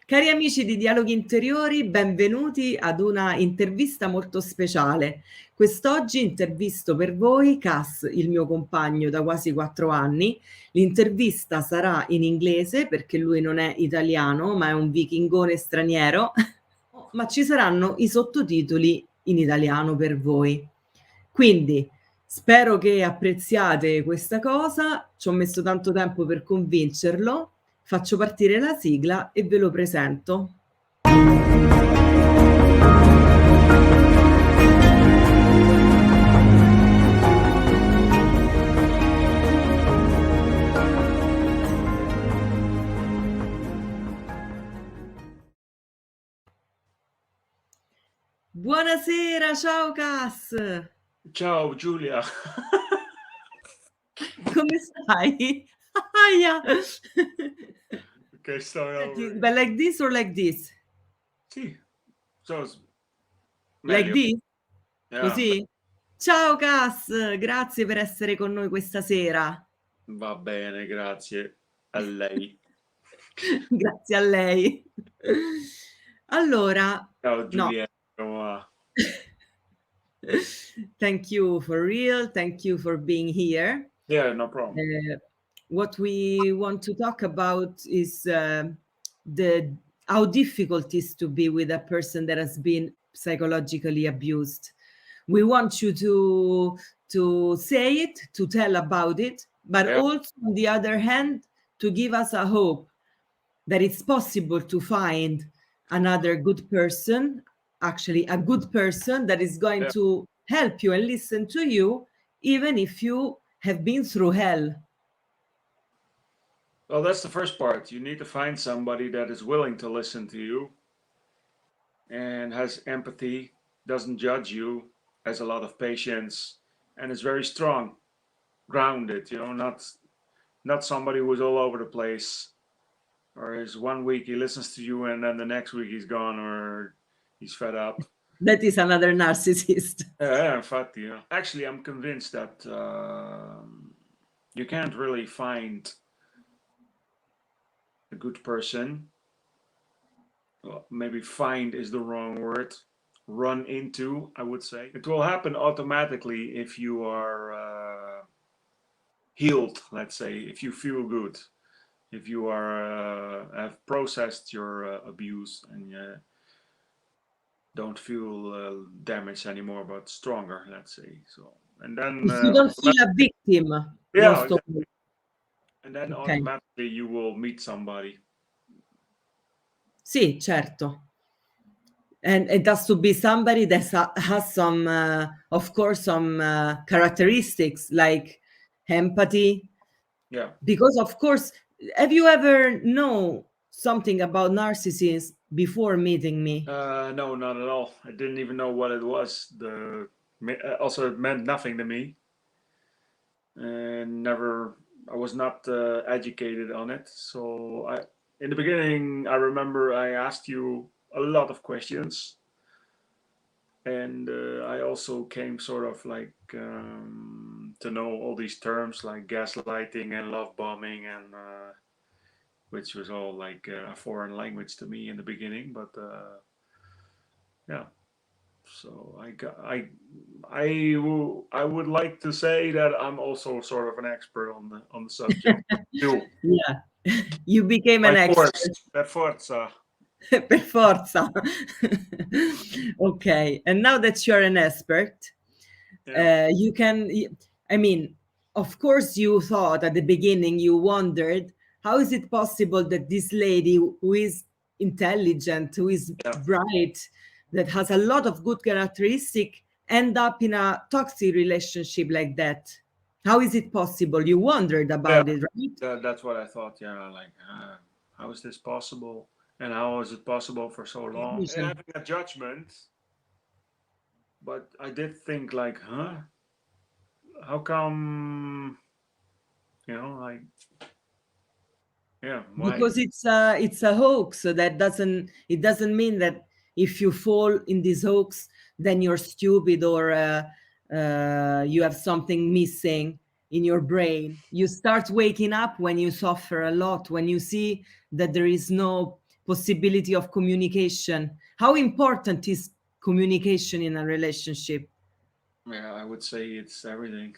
Cari amici di Dialoghi Interiori, benvenuti ad una intervista molto speciale. Quest'oggi intervisto per voi Kas, il mio compagno da quasi 4 anni. L'intervista sarà in inglese perché lui non è italiano, ma è un vichingone straniero, ma ci saranno i sottotitoli in italiano per voi. Quindi spero che apprezziate questa cosa, ci ho messo tanto tempo per convincerlo. Faccio partire la sigla e ve lo presento. Buonasera, ciao Kas! Ciao Giulia. Come stai? Ahia! Okay, start over. But like this or like this? Sì, so Like meglio. this? Yeah, Così? Ciao Kas, grazie per essere con noi questa sera. va bene, grazie a lei. Grazie a lei. Allora, Ciao no. Giulietta, come va? Thank you for real. Thank you for being here. Yeah, no problem. What we want to talk about is how difficult it is to be with a person that has been psychologically abused. We want you to say it, to tell about it, but Yeah. also on the other hand, to give us a hope that it's possible to find another good person, actually a good person that is going to help you and listen to you, even if you have been through hell. Well, that's the first part. You need to find somebody that is willing to listen to you and has empathy, doesn't judge you, has a lot of patience, and is very strong, grounded, you know, not somebody who's all over the place, or is 1 week he listens to you and then the next week he's gone or he's fed up. That is another narcissist. Yeah, infatti, yeah. Actually, I'm convinced that you can't really find a good person. Well, maybe find is the wrong word. Run into, I would say. It will happen automatically if you are healed, let's say, if you feel good, if you are have processed your abuse and don't feel damaged anymore, but stronger, let's say. So, and then If you don't feel a victim, yeah, most of exactly. And then okay. automatically you will meet somebody. Sì, certo. And it has to be somebody that has some, of course, some characteristics like empathy. Yeah. Because, of course, have you ever know something about narcissists before meeting me? No, not at all. I didn't even know what it was. Also, it meant nothing to me. And I was not educated on it. So in the beginning, I remember I asked you a lot of questions. And I also came sort of like to know all these terms like gaslighting and love bombing, and which was all like a foreign language to me in the beginning. But yeah, so I would like to say that I'm also sort of an expert on the subject. Yeah, you became an expert. Per forza. Per forza. Okay, and now that you're an expert, you can, I mean, of course you thought at the beginning, you wondered, how is it possible that this lady who is intelligent, who is bright, that has a lot of good characteristics, end up in a toxic relationship like that? How is it possible? You wondered about it, right? That's what I thought. Yeah, like how is this possible? And how is it possible for so long? And having a judgment, but I did think like, huh? How come? You know, like, yeah, why? Because it's a hoax. So it doesn't mean that if you fall in this hoax, then you're stupid or you have something missing in your brain. You start waking up when you suffer a lot, when you see that there is no possibility of communication. How important is communication in a relationship? Yeah, I would say it's everything.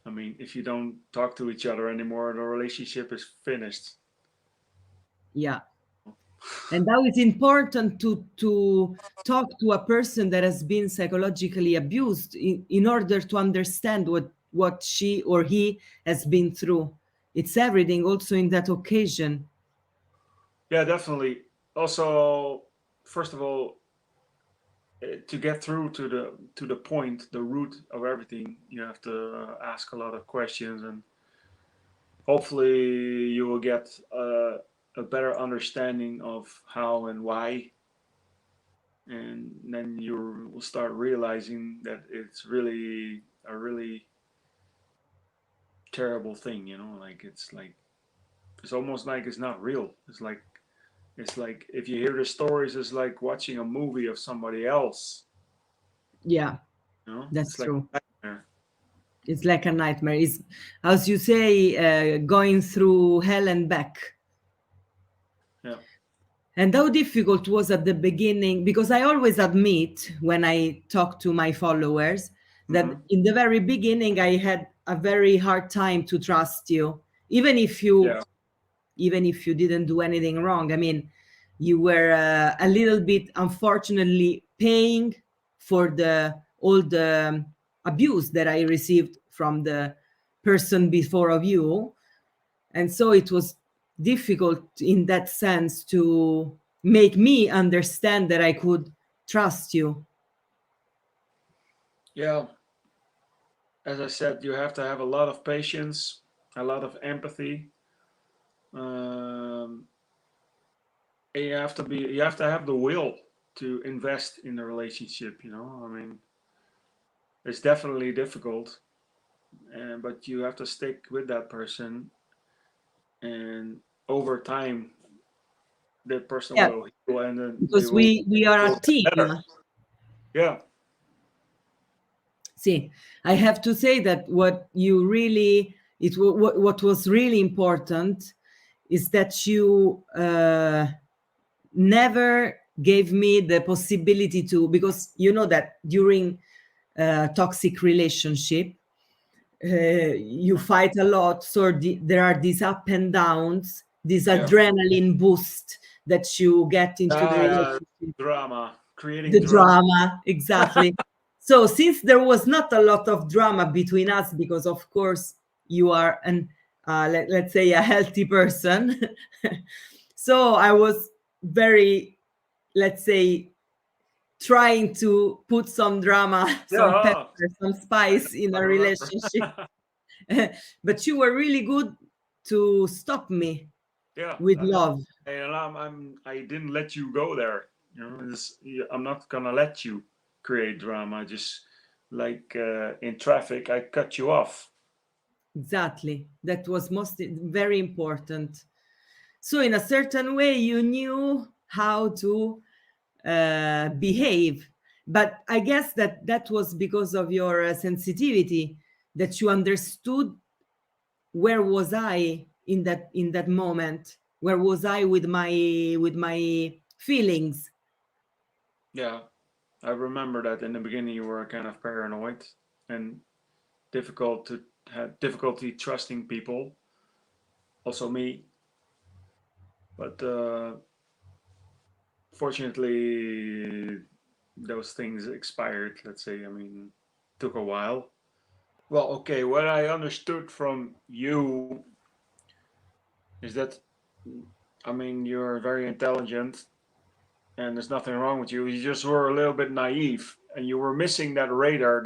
I mean, if you don't talk to each other anymore, the relationship is finished. Yeah. And how it's important to talk to a person that has been psychologically abused in order to understand what she or he has been through. It's everything also in that occasion. Yeah, definitely. Also, first of all, to get through to the point, the root of everything, you have to ask a lot of questions, and hopefully you will get a better understanding of how and why, and then you will start realizing that it's really a really terrible thing, you know, like it's almost like it's not real. It's like if you hear the stories, it's like watching a movie of somebody else. Yeah, You know, that's it's like true. a nightmare. It's like a nightmare. It's, as you say, going through hell and back. Yeah. And how difficult was at the beginning, because I always admit when I talk to my followers that in the very beginning I had a very hard time to trust you, even if you didn't do anything wrong. I mean, you were a little bit, unfortunately, paying for all the abuse that I received from the person before of you. And so it was difficult in that sense to make me understand that I could trust you. Yeah. As I said, you have to have a lot of patience, a lot of empathy. And you have to have the will to invest in the relationship, you know. I mean, it's definitely difficult, but you have to stick with that person, and over time that person Yeah, will heal, and then they because will we are a get team. better. Yeah. See, I have to say that what was really important is that you never gave me the possibility to, because you know that during toxic relationship, you fight a lot, so there are these up and downs, this adrenaline boost that you get into the relationship. Drama, creating The drama. drama, exactly. So since there was not a lot of drama between us, because of course you are let's say a healthy person, so I was very, let's say, trying to put some drama, some Yeah, pepper, some spice in I a remember. relationship. But you were really good to stop me Yeah, with love. and I didn't let you go there. You know, I'm not gonna let you create drama. Just like in traffic, I cut you off. Exactly. That was very important. So in a certain way, you knew how to behave. But I guess that was because of your sensitivity, that you understood where was I in that moment. Where was I with my feelings? Yeah, I remember that in the beginning you were kind of paranoid and had difficulty trusting people. Also me, but fortunately those things expired. Let's say, I mean, took a while. Well, okay, what I understood from you is that, I mean, you're very intelligent and there's nothing wrong with you. You just were a little bit naive and you were missing that radar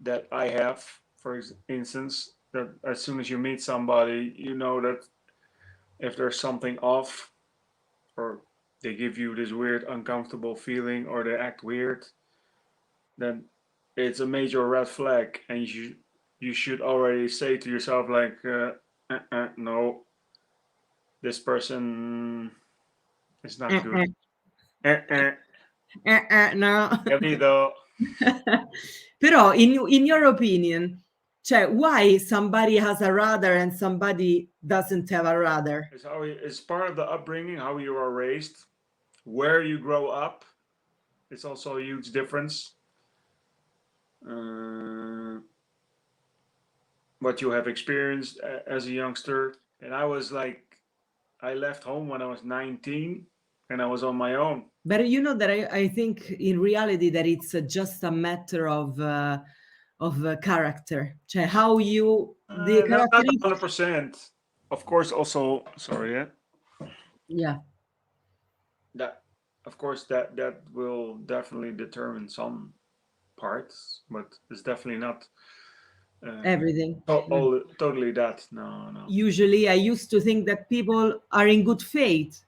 that I have, for instance, that as soon as you meet somebody, you know that if there's something off, or they give you this weird, uncomfortable feeling, or they act weird, then it's a major red flag, and you should already say to yourself like, no, this person is not good. No. Capito? Però in your opinion, Cioè, why somebody has a radar and somebody doesn't have a radar? It's part of the upbringing, how you are raised, where you grow up. It's also a huge difference. What you have experienced as a youngster. And I was like, I left home when I was 19 and I was on my own. But you know that I think in reality that it's just a matter of character. Cioè, how you the Not characteristics. 100%. Of course, also, sorry, yeah. Yeah. That, of course, that will definitely determine some parts, but it's definitely not Everything. totally that. No. Usually I used to think that people are in good faith,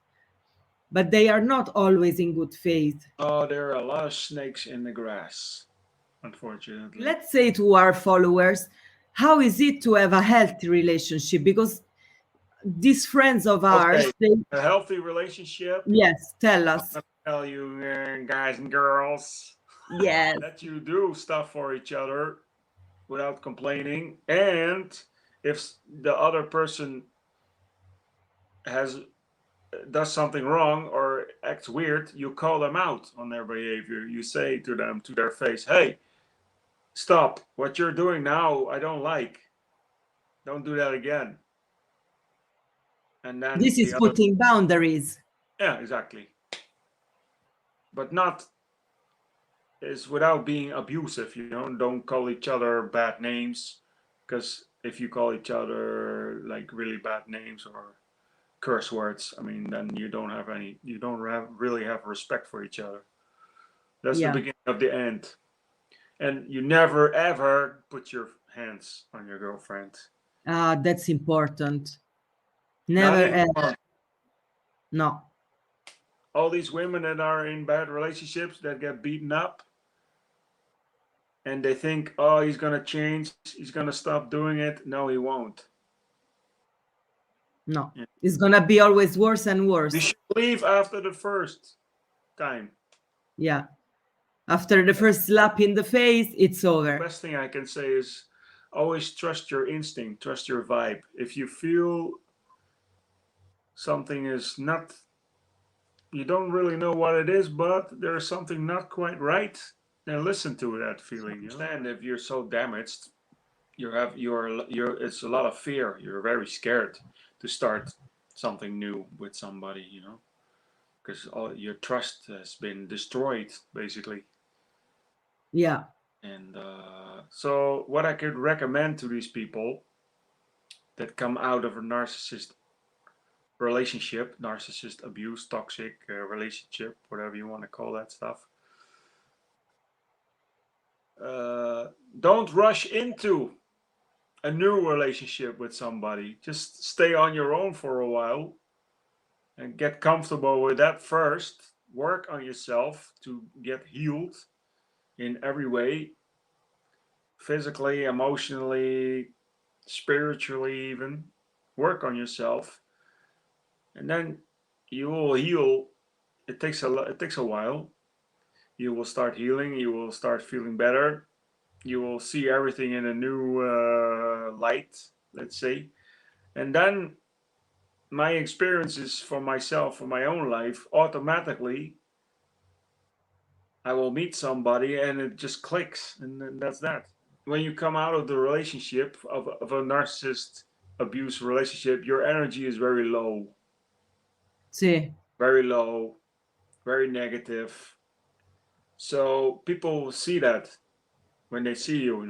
but they are not always in good faith. Oh, there are a lot of snakes in the grass, unfortunately. Let's say to our followers, how is it to have a healthy relationship? Because these friends of ours, a healthy relationship. Yes, tell us. I'm gonna tell you, guys and girls. Yes. That you do stuff for each other without complaining, and if the other person does something wrong or acts weird, you call them out on their behavior. You say to them to their face, "Hey, stop! What you're doing now, I don't like. Don't do that again." And then this is putting boundaries. Yeah, exactly. But not is without being abusive. Don't call each other bad names, because if you call each other like really bad names or curse words, I mean, then you don't really have respect for each other. That's the beginning of the end. And you never ever put your hands on your girlfriend. That's important. Never ever. No. All these women that are in bad relationships that get beaten up and they think, oh, he's gonna change, he's gonna stop doing it. No, he won't. No, it's gonna be always worse and worse. You should leave after the first time. Yeah, after the first slap in the face, it's over. The best thing I can say is always trust your instinct, trust your vibe. If you feel something is not, you don't really know what it is, but there's something not quite right, then listen to that feeling. Understand if you're so damaged, it's a lot of fear. You're very scared to start something new with somebody, because all your trust has been destroyed, basically. Yeah. And so what I could recommend to these people that come out of a narcissist relationship, narcissist abuse, toxic relationship, whatever you want to call that stuff, don't rush into a new relationship with somebody. Just stay on your own for a while and get comfortable with that first. Work on yourself to get healed in every way, physically, emotionally, spiritually, even. Work on yourself, and then you will heal. It takes a while. You will start healing. You will start feeling better. You will see everything in a new light, let's say. And then my experiences for myself, for my own life, automatically I will meet somebody and it just clicks, and then that's that. When you come out of the relationship of a narcissist abuse relationship, your energy is very low. Sí. Very low, very negative. So people will see that when they see you,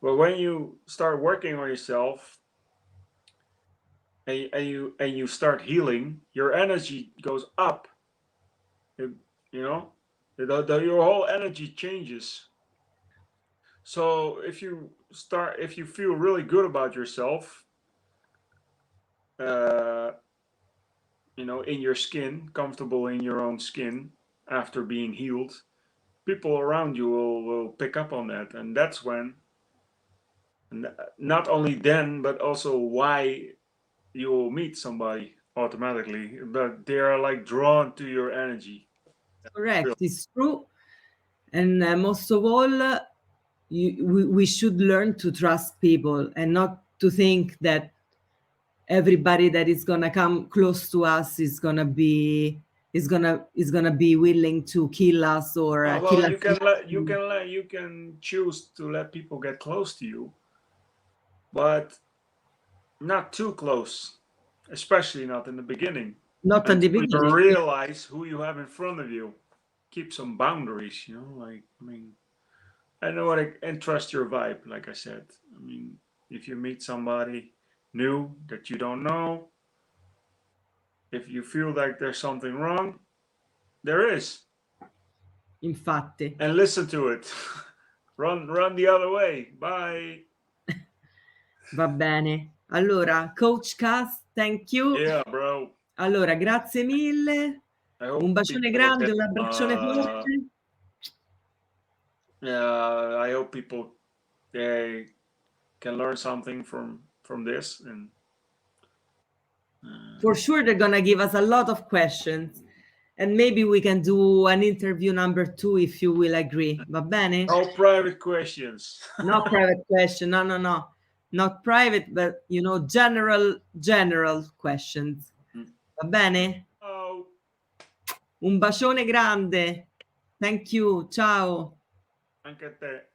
But when you start working on yourself and you start healing, your energy goes up. Your whole energy changes. So if you feel really good about yourself, in your skin, comfortable in your own skin after being healed, people around you will pick up on that. And that's when, not only then, but also why you will meet somebody automatically, but they are like drawn to your energy. Correct, it's true. And most of all, we should learn to trust people and not to think that everybody that is gonna come close to us is gonna be willing to kill us or kill Well, us. you can choose to let people get close to you, but not too close, especially not in the beginning. Not at the Until you beginning. realize who you have in front of you. Keep some boundaries, you know, like, I mean, I know what and trust your vibe, like I said. I mean, if you meet somebody new that you don't know, if you feel like there's something wrong, there is. Infatti. And listen to it. Run the other way. Bye. Va bene. Allora, Coach Kas, thank you. Yeah, bro. Allora, grazie mille. Un bacione grande, un abbraccione forte. I hope people can learn something from this, and for sure they're gonna give us a lot of questions, and maybe we can do an interview number 2 if you will agree. Va bene? no private questions. No private question. No. Not private, but you know, general questions. Va bene? Oh. Un bacione grande. Thank you. Ciao. Anche a te.